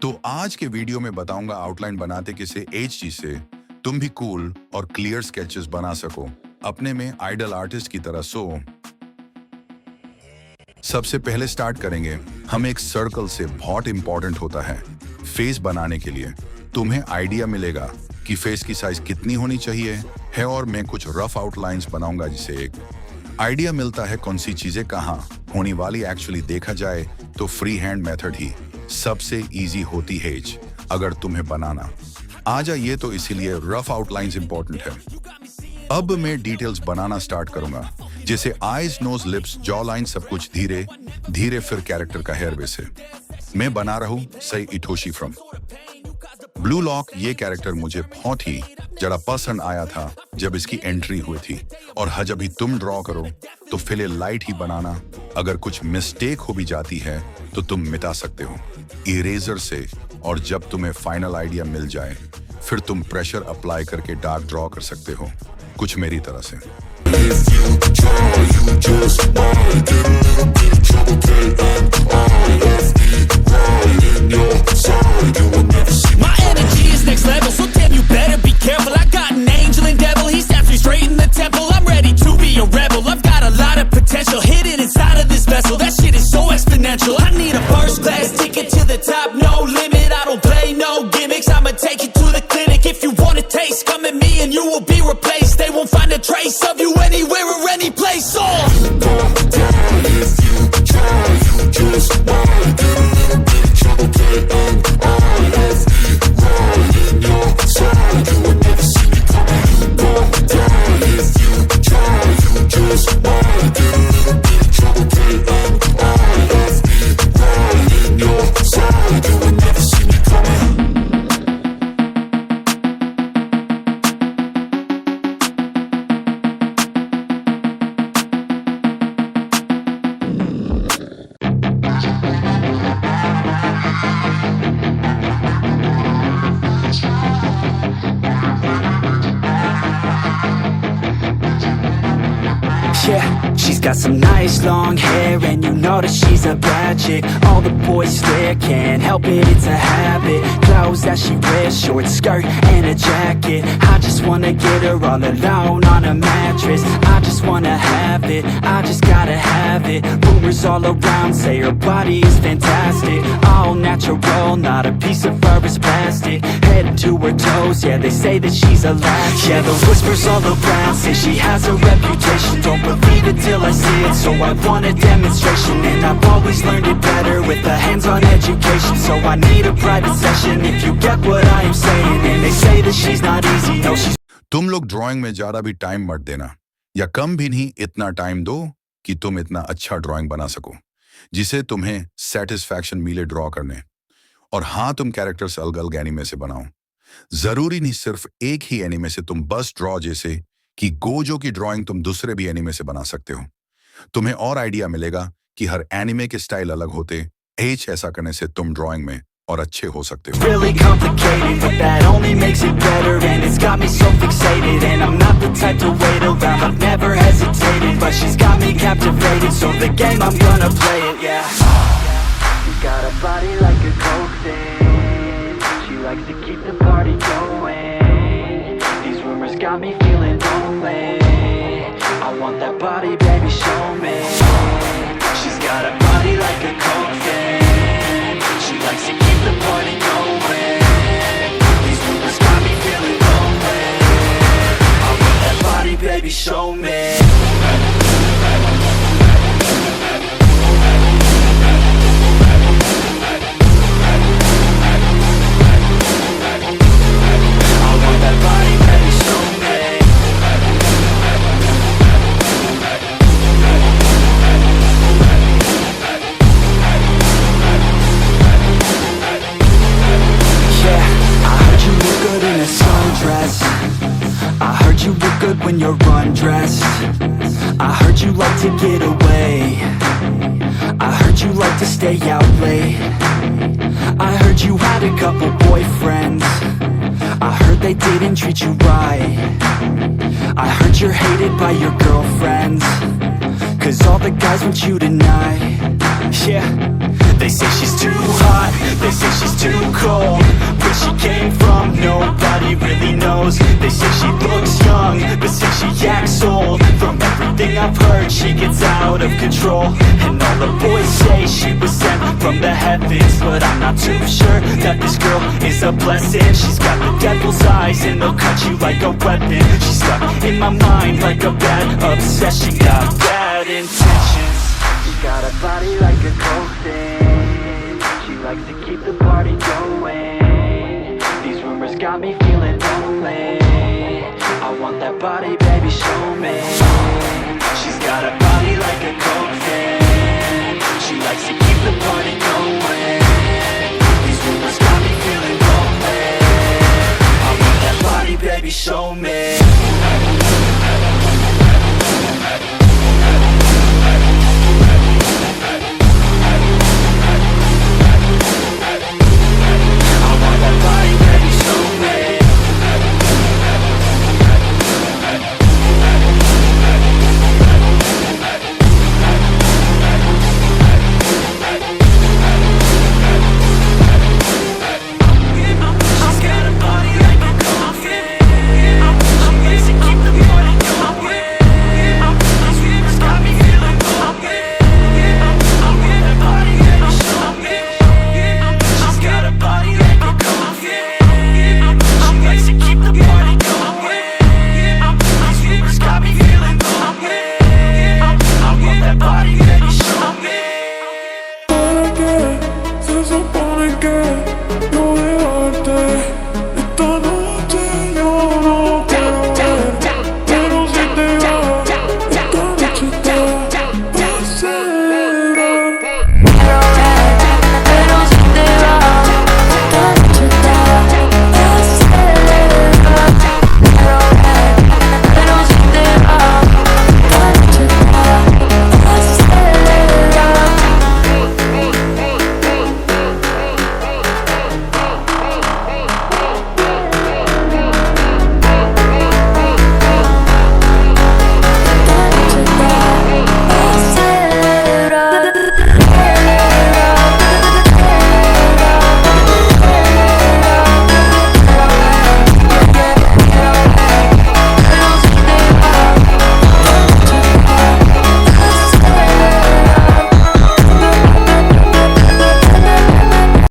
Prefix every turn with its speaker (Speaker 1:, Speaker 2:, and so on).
Speaker 1: तो आज के वीडियो में बताऊंगा आउटलाइन बनाते किसे एचजी से तुम भी कूल और क्लियर स्केचेस बना सको अपने में आइडल आर्टिस्ट की तरह। सबसे पहले स्टार्ट करेंगे हम एक सर्कल से। बहुत इंपॉर्टेंट होता है फेस बनाने के लिए। तुम्हें आइडिया मिलेगा कि फेस की साइज कितनी होनी चाहिए है और मैं कुछ रफ आउटलाइंस बनाऊंगा जिसे एक आइडिया मिलता है कौन सी चीजें कहाँ होने वाली। एक्चुअली देखा जाए तो फ्री हैंड मेथड ही सबसे इजी होती है अगर तुम्हें बनाना आ जाए तो, इसीलिए रफ आउटलाइंस इंपॉर्टेंट है। अब मैं डिटेल्स बनाना स्टार्ट करूंगा जैसे eyes, nose, lips, jawline, सब कुछ धीरे धीरे, फिर कैरेक्टर का हेयर वैसे। मैं बना रहा हूं सई इटोशी फ्रॉम ब्लू लॉक। ये कैरेक्टर मुझे बहुत ही जरा पसंद आया था जब इसकी एंट्री हुई थी। और जब भी तुम ड्रॉ करो तो फिले लाइट ही बनाना। अगर कुछ मिस्टेक हो भी जाती है तो तुम मिटा सकते हो इरेजर से। और जब तुम्हें फाइनल आइडिया मिल जाए फिर तुम प्रेशर अप्लाई करके डार्क ड्रॉ कर सकते हो कुछ मेरी तरह से।
Speaker 2: My energy is next level, so damn you better be careful. I got an angel and devil, he's definitely straight in the temple. I'm ready to be a rebel, I've got a lot of potential hidden inside of this vessel. That shit is so exponential. I need a first class ticket to the top, no limit. I don't play no gimmicks, I'ma take you to the clinic. If you want a taste, come at me and you will be replaced. They won't find a trace of you anywhere or any place. So you gon' die if you try. You just might get a little bit of trouble, get on all of me right in your side. You would never see me coming. You gon' die if you try. You just might get a little bit of trouble, get on all of me right in your side. You would never see me coming.
Speaker 3: Yeah, she's got some nice long hair and you know that she's a bad chick. All the boys stare, can't help it, it's a habit. Clothes that she wears, short skirt and a jacket. I just wanna get her all alone on a mattress. I just wanna have it, I just gotta have it. Rumors all around say her body is fantastic. All natural, not a piece of fur is plastic. Head to her toes, yeah, they say that she's a latch. Yeah, the whispers all around say she has a reputation. Don't believe it till I see it, so I want a demonstration. And I've always learned it better with a hands-on education. So I need a private session if you get what I am saying. And they say that she's not easy, no she's...
Speaker 1: तुम लोग drawing में ज्यादा भी time मत देना या कम भी नहीं, इतना टाइम दो कि तुम इतना अच्छा ड्राइंग बना सको जिसे तुम्हें सेटिस्फैक्शन मिले ड्रॉ करने। और हाँ, तुम कैरेक्टर्स अलग अलग एनिमे से बनाओ, जरूरी नहीं सिर्फ एक ही एनिमे से। तुम बस ड्रॉ जैसे कि गोजो की ड्राइंग तुम दूसरे भी एनिमे से बना सकते हो। तुम्हें और आइडिया मिलेगा कि हर एनिमे के स्टाइल अलग होते। ऐसा करने से तुम ड्राइंग में और अच्छे हो सकते हो।
Speaker 3: Really complicated, but that only makes it better. And it's got me so fixated. And I'm not the type to wait around, I've never hesitated. But she's got me captivated, so the game I'm gonna play it, yeah. She's got a body like a coke. She likes to keep the party going. These rumors got me feeling lonely. I want that body, baby, show me. She's got a body like a coke thing. She likes to keep the party going. These rumors got me feeling lonely. I want that body, baby, show me. When you're undressed, I heard you like to get away. I heard you like to stay out late. I heard you had a couple boyfriends. I heard they didn't treat you right. I heard you're hated by your girlfriends, 'cause all the guys want you tonight. Yeah, They say she's too hot, they say she's too cold. Where she came from, nobody really knows. They say she looks young, but say she acts old. From everything I've heard, she gets out of control. And all the boys say she was sent from the heavens, but I'm not too sure that this girl is a blessing. She's got the devil's eyes and they'll cut you like a weapon. She's stuck in my mind like a bad obsession. Got bad intentions. She's got a body like a coffin. She likes to keep the party going. These rumors got me feeling lonely. I want that body, baby, show me. She's got a body like a coffin. She likes to keep the party going. These rumors got me feeling lonely. I want that body, baby, show me.